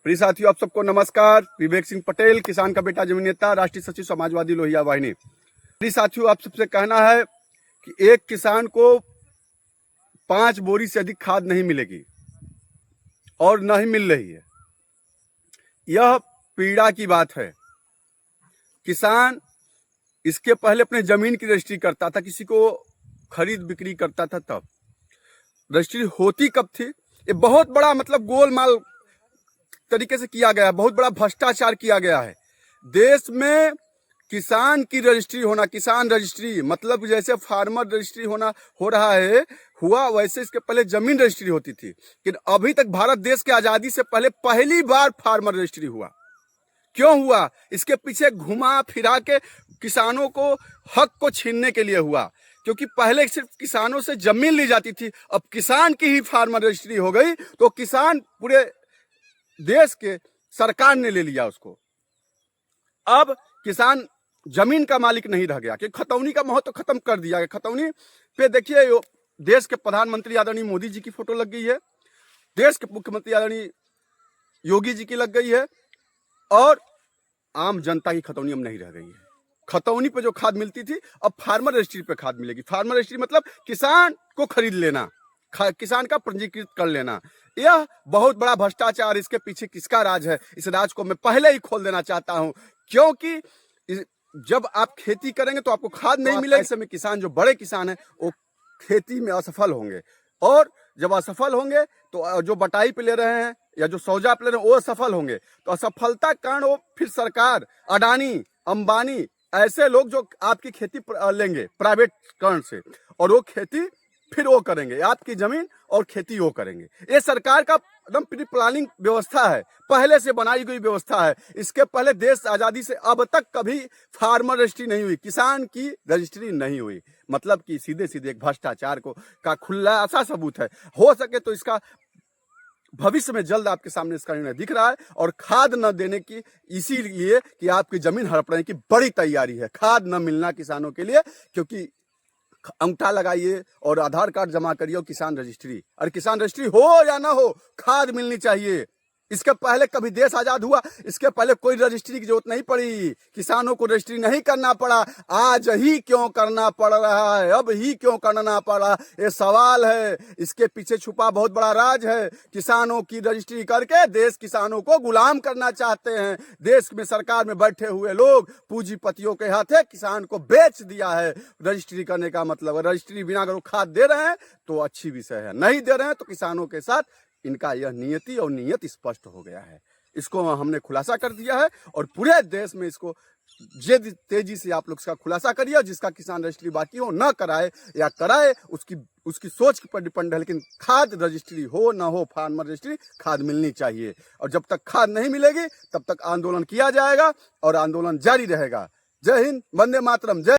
प्रिय साथियों, आप सबको नमस्कार। विवेक सिंह पटेल, किसान का बेटा, जमीन नेता, राष्ट्रीय सचिव, समाजवादी लोहिया वाहिनी। प्रिय साथियों, आप सबसे कहना है कि एक किसान को 5 बोरी से अधिक खाद नहीं मिलेगी और न ही मिल रही है। यह पीड़ा की बात है। किसान इसके पहले अपने जमीन की रजिस्ट्री करता था, किसी को खरीद बिक्री करता था, तब रजिस्ट्री होती कब थी? ये बहुत बड़ा गोलमाल तरीके से किया गया है, बहुत बड़ा भ्रष्टाचार किया गया है। देश में किसान की रजिस्ट्री होना, किसान रजिस्ट्री मतलब जैसे फार्मर रजिस्ट्री हो रहा है, हुआ वैसे इसके पहले जमीन रजिस्ट्री होती थी। लेकिन अभी तक भारत देश के आजादी से पहले पहली बार फार्मर रजिस्ट्री हुआ। क्यों हुआ? इसके पीछे घुमा फिरा के किसानों को हक को छीनने के लिए हुआ। क्योंकि पहले सिर्फ किसानों से जमीन ली जाती थी, अब किसान की ही फार्मर रजिस्ट्री हो गई तो किसान पूरे देश के सरकार ने ले लिया उसको। अब किसान जमीन का मालिक नहीं रह गया कि खतौनी का महत्व खत्म कर दिया गया। खतौनी पे देखिए, देश के प्रधानमंत्री आदरणीय मोदी जी की फोटो लग गई है, देश के मुख्यमंत्री आदरणीय योगी जी की लग गई है, और आम जनता की खतौनी अब नहीं रह गई है। खतौनी पे जो खाद मिलती थी, अब फार्मर रजिस्ट्री पे खाद मिलेगी। फार्मर रजिस्ट्री मतलब किसान को खरीद लेना, किसान का पंजीकृत कर लेना। यह बहुत बड़ा भ्रष्टाचार। इसके पीछे किसका राज है? इस राज को मैं पहले ही खोल देना चाहता हूं, क्योंकि जब आप खेती करेंगे तो आपको खाद नहीं मिलेगी। ऐसे में किसान, जो बड़े किसान हैं, वो खेती में असफल होंगे, और जब असफल होंगे तो जो बटाई पे ले रहे हैं या जो सौजा पे ले रहे हैं वो असफल होंगे। तो असफलता के कारण वो फिर सरकार, अडानी, अंबानी, ऐसे लोग जो आपकी खेती लेंगे प्राइवेट करण से, और वो खेती फिर वो करेंगे, आपकी जमीन और खेती वो करेंगे। ये सरकार का एकदम प्री प्लानिंग व्यवस्था है, पहले से बनाई गई व्यवस्था है। इसके पहले देश आजादी से अब तक कभी फार्मर रजिस्ट्री नहीं हुई, किसान की रजिस्ट्री नहीं हुई। मतलब कि सीधे सीधे एक भ्रष्टाचार का खुलासा सबूत है। हो सके तो इसका भविष्य में जल्द आपके सामने इसका निर्णय दिख रहा है। और खाद न देने की इसीलिए कि आपकी जमीन हड़पने की बड़ी तैयारी है। खाद न मिलना किसानों के लिए, क्योंकि अंगूठा लगाइए और आधार कार्ड जमा करिए और किसान रजिस्ट्री, और किसान रजिस्ट्री हो या ना हो, खाद मिलनी चाहिए। इसके पहले कभी देश आजाद हुआ, इसके पहले कोई रजिस्ट्री की जरूरत नहीं पड़ी, किसानों को रजिस्ट्री नहीं करना पड़ा। आज ही क्यों करना पड़ रहा है? अब ही क्यों करना पड़ा? ये सवाल है। इसके पीछे छुपा बहुत बड़ा राज है। किसानों की रजिस्ट्री करके देश किसानों को गुलाम करना चाहते हैं। देश में सरकार में बैठे हुए लोग पूंजीपतियों के हाथे किसान को बेच दिया है। रजिस्ट्री करने का मतलब है, रजिस्ट्री बिना अगर वो खाद दे रहे हैं तो अच्छी विषय है, नहीं दे रहे हैं तो किसानों के साथ इनका यह नियति और नियत स्पष्ट हो गया है। इसको हमने खुलासा कर दिया है, और पूरे देश में इसको तेजी से आप लोग इसका खुलासा करिए। जिसका किसान रजिस्ट्री बाकी हो, ना कराए या कराए, उसकी सोच पर डिपेंड है। लेकिन खाद रजिस्ट्री हो ना हो, फार्मर रजिस्ट्री, खाद मिलनी चाहिए। और जब तक खाद नहीं मिलेगी तब तक आंदोलन किया जाएगा और आंदोलन जारी रहेगा। जय हिंद, वंदे मातरम, जय।